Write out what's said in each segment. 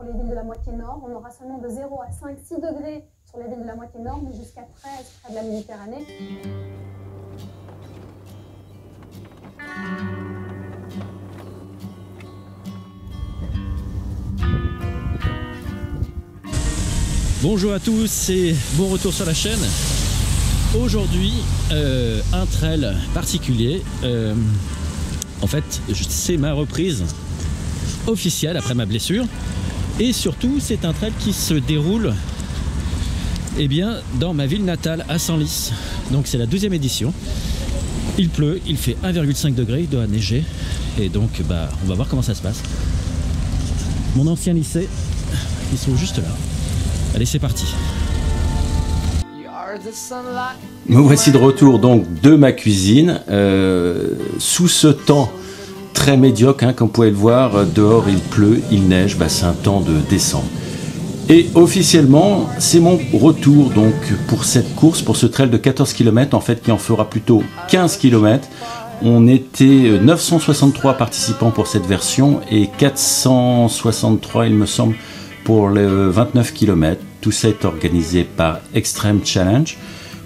pour les villes de la moitié nord. On aura seulement de 0 à 5, 6 degrés sur les villes de la moitié nord, mais jusqu'à 13 près de la Méditerranée. Bonjour à tous et bon retour sur la chaîne. Aujourd'hui, un trail particulier. En fait, c'est ma reprise officielle après ma blessure. Et surtout, c'est un trail qui se déroule dans ma ville natale, à Senlis. Donc c'est la 12e édition. Il pleut, il fait 1,5 degré, il doit neiger. Et donc, on va voir comment ça se passe. Mon ancien lycée, il se trouve juste là. Allez, c'est parti. Me voici de retour donc de ma cuisine, sous ce temps très médiocre, hein, comme vous pouvez le voir, dehors il pleut, il neige, c'est un temps de décembre. Et officiellement, c'est mon retour donc pour cette course, pour ce trail de 14 km, en fait qui en fera plutôt 15 km. On était 963 participants pour cette version et 463 il me semble pour les 29 km. Tout ça est organisé par Extreme Challenge.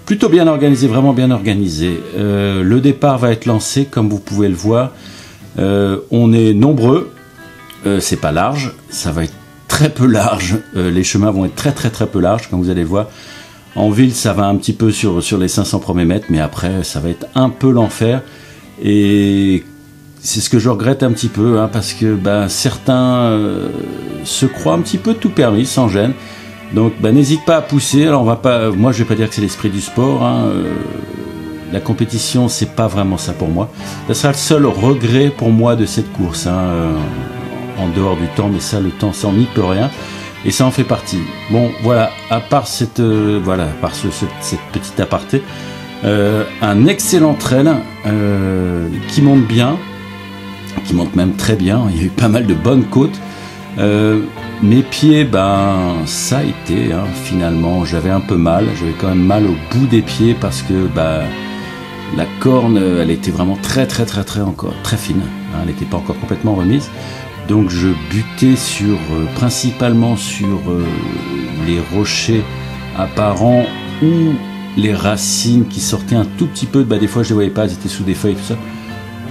Plutôt bien organisé, vraiment bien organisé. Le départ va être lancé, comme vous pouvez le voir. On est nombreux. C'est pas large. Ça va être très peu large. Les chemins vont être très peu larges, comme vous allez voir. En ville, ça va un petit peu sur les 500 premiers mètres, mais après, ça va être un peu l'enfer. Et c'est ce que je regrette un petit peu, hein, parce que certains se croient un petit peu tout permis, sans gêne. Donc n'hésite pas à pousser. Alors moi je vais pas dire que c'est l'esprit du sport, hein. La compétition c'est pas vraiment ça pour moi. Ça sera le seul regret pour moi de cette course, hein, en dehors du temps, mais ça le temps ça on n'y peut rien et ça en fait partie. Bon voilà, à part cette petite aparté, un excellent trail qui monte bien, qui monte même très bien. Il y a eu pas mal de bonnes côtes. Mes pieds, ça a été, hein, finalement, j'avais un peu mal, j'avais quand même mal au bout des pieds parce que la corne, elle était vraiment très encore très fine, hein, elle n'était pas encore complètement remise. Donc je butais principalement sur les rochers apparents ou les racines qui sortaient un tout petit peu. Des fois je les voyais pas, elles étaient sous des feuilles, tout ça.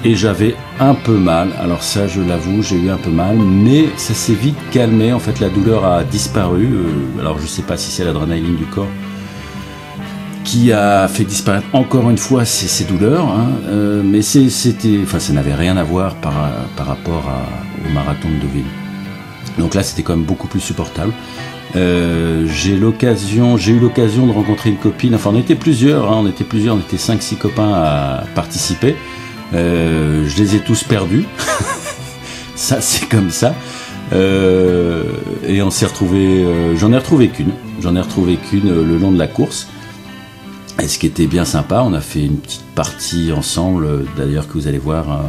Et j'avais un peu mal, alors ça je l'avoue, j'ai eu un peu mal, mais ça s'est vite calmé, en fait la douleur a disparu, alors je sais pas si c'est l'adrénaline du corps qui a fait disparaître encore une fois ces douleurs, hein, mais ça n'avait rien à voir par rapport au marathon de Deauville. Donc là c'était quand même beaucoup plus supportable. J'ai eu l'occasion de rencontrer une copine, enfin on était plusieurs, on était 5-6 copains à participer. Je les ai tous perdus. Ça c'est comme ça. Et on s'est retrouvé. J'en ai retrouvé qu'une le long de la course. Et ce qui était bien sympa, on a fait une petite partie ensemble. D'ailleurs que vous allez voir, hein,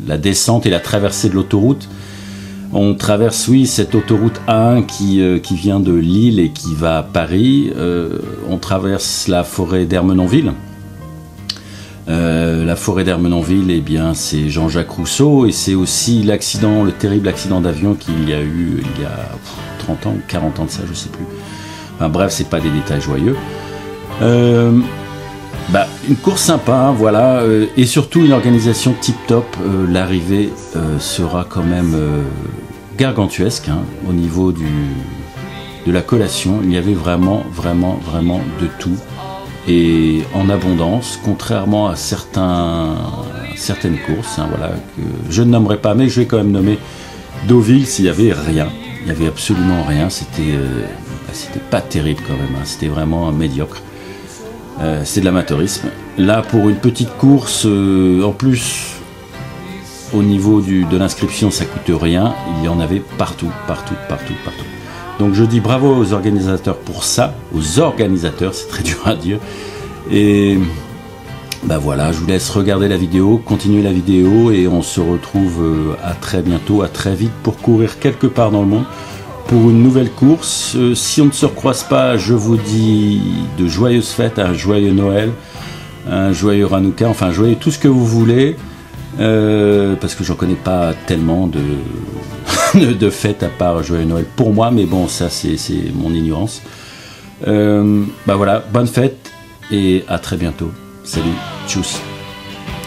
la descente et la traversée de l'autoroute. On traverse cette autoroute A1 qui vient de Lille et qui va à Paris. On traverse la forêt d'Ermenonville. La forêt d'Ermenonville, c'est Jean-Jacques Rousseau et c'est aussi le terrible accident d'avion qu'il y a eu il y a 30 ans ou 40 ans de ça, je sais plus. Enfin bref, c'est pas des détails joyeux. Une course sympa, hein, voilà, et surtout une organisation tip-top. L'arrivée sera quand même gargantuesque, hein, au niveau de la collation. Il y avait vraiment de tout. Et en abondance, contrairement à certaines courses, hein, voilà, que je ne nommerai pas, mais je vais quand même nommer Deauville. S'il y avait rien, il n'y avait absolument rien, c'était pas terrible quand même, hein, c'était vraiment médiocre, c'est de l'amateurisme. Là pour une petite course, en plus au niveau de l'inscription ça coûte rien, il y en avait partout. Donc je dis bravo aux organisateurs pour ça, aux organisateurs, c'est très dur à dire. Et voilà, je vous laisse regarder la vidéo, continuer la vidéo et on se retrouve à très bientôt, à très vite pour courir quelque part dans le monde pour une nouvelle course. Si on ne se recroise pas, je vous dis de joyeuses fêtes, un joyeux Noël, un joyeux Hanouka, enfin joyeux tout ce que vous voulez, parce que j'en connais pas tellement de... de fête à part Joyeux Noël pour moi, mais bon, ça c'est mon ignorance. Bah voilà, bonne fête et à très bientôt. Salut, tchuss.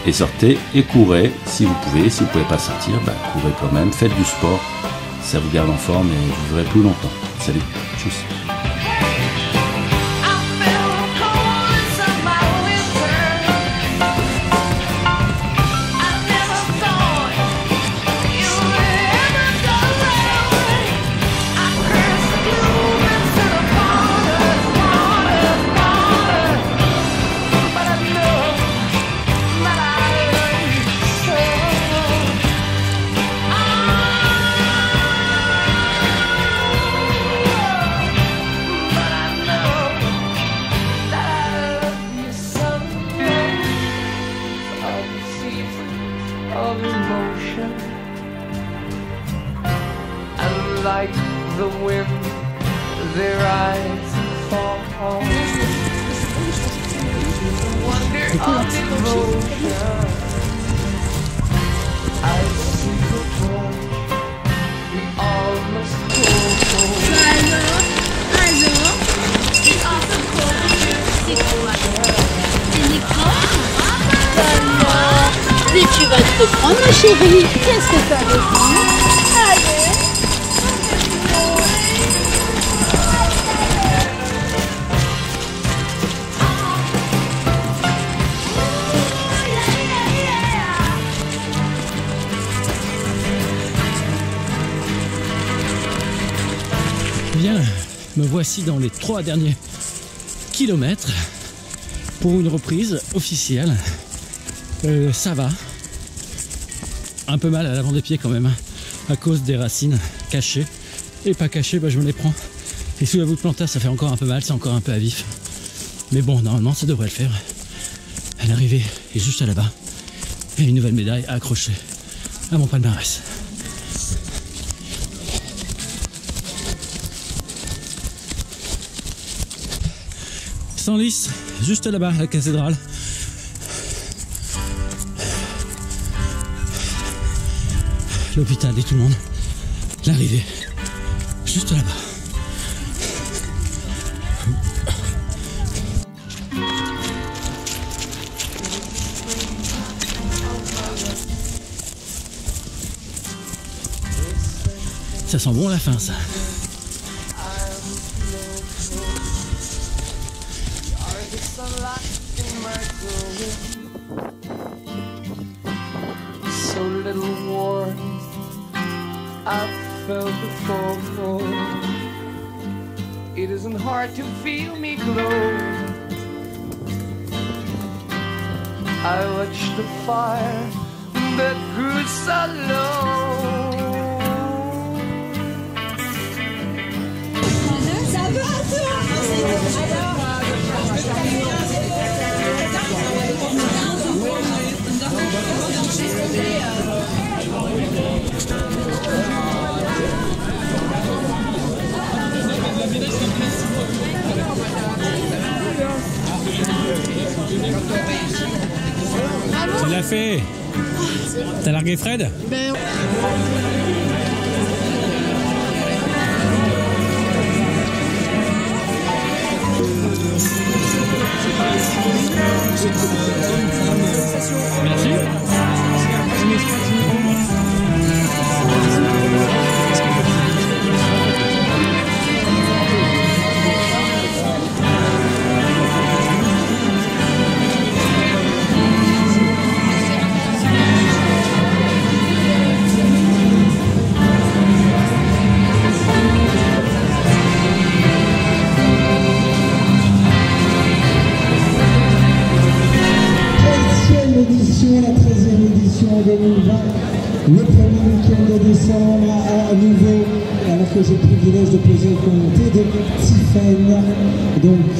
Et sortez et courez si vous pouvez. Si vous pouvez pas sortir, bah courez quand même. Faites du sport, ça vous garde en forme et vous vivrez plus longtemps. Salut, tchuss. Like the wind, their eyes fall. Wonder of devotion. I see the torch. We all must go. Alors, c'est awesome c'est quoi? C'est Nico? Alors, mais tu vas te reprendre ma chérie. Qu'est-ce que t'as besoin? Allez. Bien, me voici dans les 3 derniers kilomètres pour une reprise officielle. Ça va. Un peu mal à l'avant des pieds quand même, à cause des racines cachées. Et pas cachées, bah je me les prends. Et sous la voûte plantaire, ça fait encore un peu mal, c'est encore un peu à vif. Mais bon, normalement, ça devrait le faire. L'arrivée est juste là-bas. Et une nouvelle médaille à accrocher à mon palmarès. Senlis, juste là-bas, la cathédrale. L'hôpital et tout le monde. L'arrivée, juste là-bas. Ça sent bon la fin, ça. So little warm, I've felt before. It isn't hard to feel me glow. I watched the fire that grew so low. Tu l'as fait. T'as largué Fred? Merci. La 13e édition en 2020, le premier week-end de décembre à nouveau, alors que j'ai le privilège de poser le comité de Tiphaine. Donc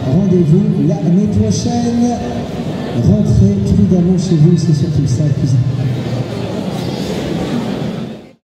rendez-vous l'année prochaine, rentrez prudemment chez vous, c'est surtout ça le plus important.